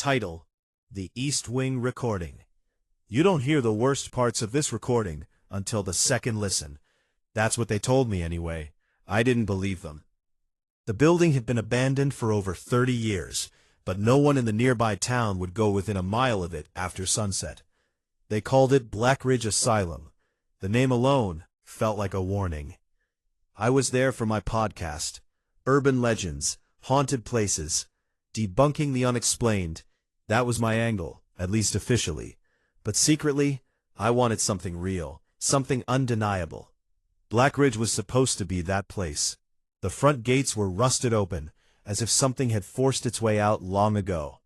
Title: The East Wing Recording. You don't hear the worst parts of this recording until the second listen. That's what they told me anyway. I didn't believe them. The building had been abandoned for over 30 years, but no one in the nearby town would go within a mile of it after sunset. They called it Black Ridge Asylum. The name alone felt like a warning. I was there for my podcast, Urban Legends, Haunted Places, Debunking the Unexplained. That was my angle, at least officially. But secretly, I wanted something real, something undeniable. Black Ridge was supposed to be that place. The front gates were rusted open, as if something had forced its way out long ago.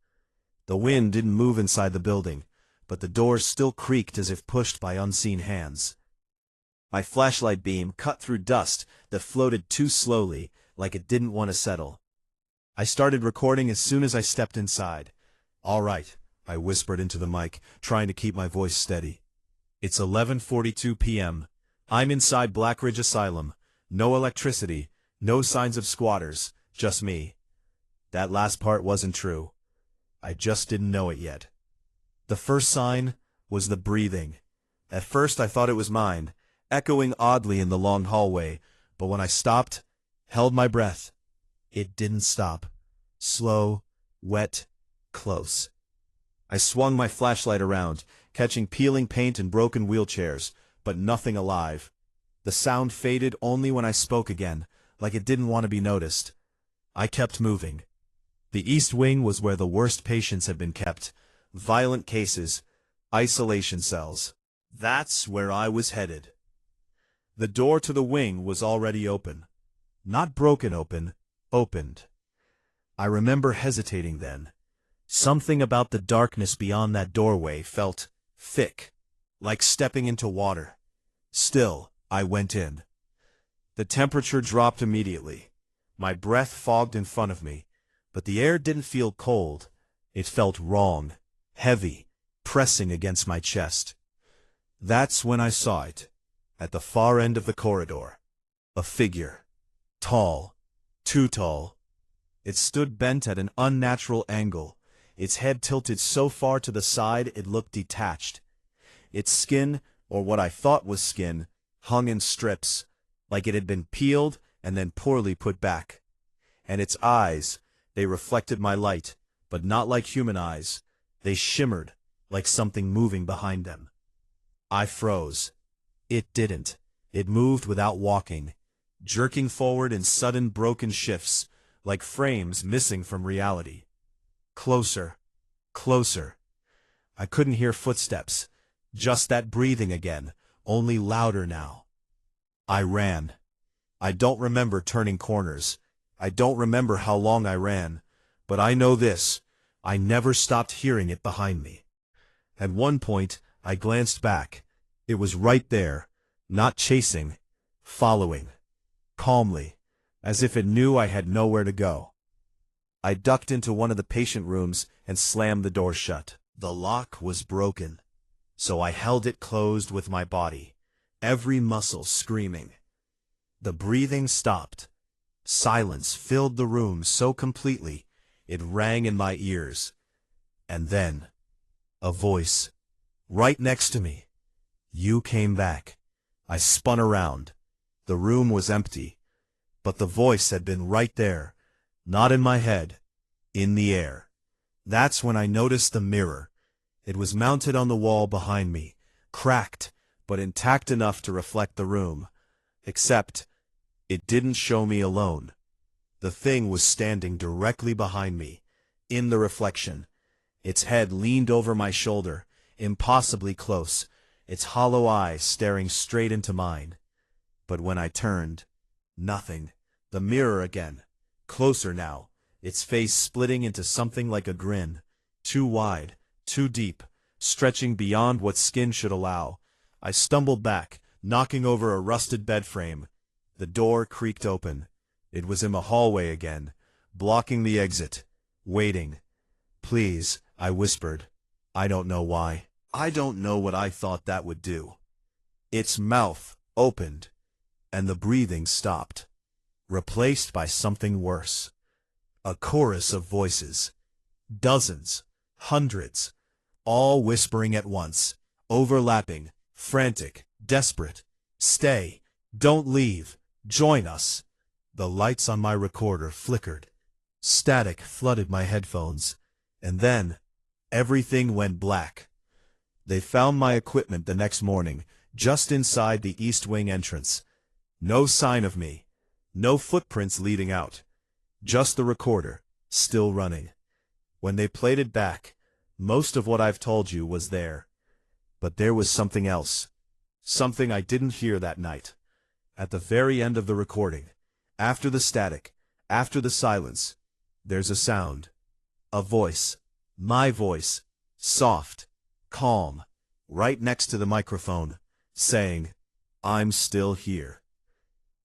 The wind didn't move inside the building, but the doors still creaked as if pushed by unseen hands. My flashlight beam cut through dust that floated too slowly, like it didn't want to settle. I started recording as soon as I stepped inside. "All right," I whispered into the mic, trying to keep my voice steady. "It's 11:42 p.m. I'm inside Black Ridge Asylum. No electricity, no signs of squatters, just me." That last part wasn't true. I just didn't know it yet. The first sign was the breathing. At first I thought it was mine, echoing oddly in the long hallway, but when I stopped, held my breath, it didn't stop. Slow, wet, close. I swung my flashlight around, catching peeling paint and broken wheelchairs, but nothing alive. The sound faded only when I spoke again, like it didn't want to be noticed. I kept moving. The East Wing was where the worst patients had been kept. Violent cases, isolation cells. That's where I was headed. The door to the wing was already open. Not broken open, opened. I remember hesitating then. Something about the darkness beyond that doorway felt thick, like stepping into water. Still, I went in. The temperature dropped immediately. My breath fogged in front of me, but the air didn't feel cold. It felt wrong, heavy, pressing against my chest. That's when I saw it, at the far end of the corridor. A figure. Tall, too tall. It stood bent at an unnatural angle, its head tilted so far to the side it looked detached. Its skin, or what I thought was skin, hung in strips, like it had been peeled and then poorly put back. And its eyes, they reflected my light, but not like human eyes. They shimmered, like something moving behind them. I froze. It didn't. It moved without walking, jerking forward in sudden broken shifts, like frames missing from reality. Closer, closer. I couldn't hear footsteps, just that breathing again, only louder now. I ran. I don't remember turning corners. I don't remember how long I ran, but I know this: I never stopped hearing it behind me. At one point, I glanced back. It was right there, not chasing, following, calmly, as if it knew I had nowhere to go. I ducked into one of the patient rooms and slammed the door shut. The lock was broken, so I held it closed with my body, every muscle screaming. The breathing stopped. Silence filled the room so completely it rang in my ears. And then, a voice, right next to me. "You came back." I spun around. The room was empty, but the voice had been right there, not in my head, in the air. That's when I noticed the mirror. It was mounted on the wall behind me, cracked, but intact enough to reflect the room. Except, it didn't show me alone. The thing was standing directly behind me, in the reflection. Its head leaned over my shoulder, impossibly close, its hollow eyes staring straight into mine. But when I turned, nothing. The mirror again, closer now, its face splitting into something like a grin, too wide, too deep, stretching beyond what skin should allow. I stumbled back, knocking over a rusted bed frame. The door creaked open. It was in the hallway again, blocking the exit, waiting. "Please," I whispered. I don't know why. I don't know what I thought that would do. Its mouth opened, and the breathing stopped, replaced by something worse. A chorus of voices. Dozens. Hundreds. All whispering at once, overlapping, frantic, desperate. Stay. Don't leave. Join us. The lights on my recorder flickered. Static flooded my headphones. And then, everything went black. They found my equipment the next morning, just inside the East Wing entrance. No sign of me. No footprints leading out. Just the recorder, still running. When they played it back, most of what I've told you was there. But there was something else. Something I didn't hear that night. At the very end of the recording, after the static, after the silence, there's a sound. A voice. My voice. Soft. Calm. Right next to the microphone. Saying, "I'm still here."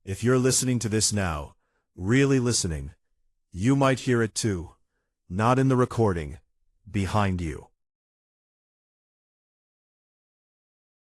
If you're listening to this now, really listening, you might hear it too. Not in the recording, behind you.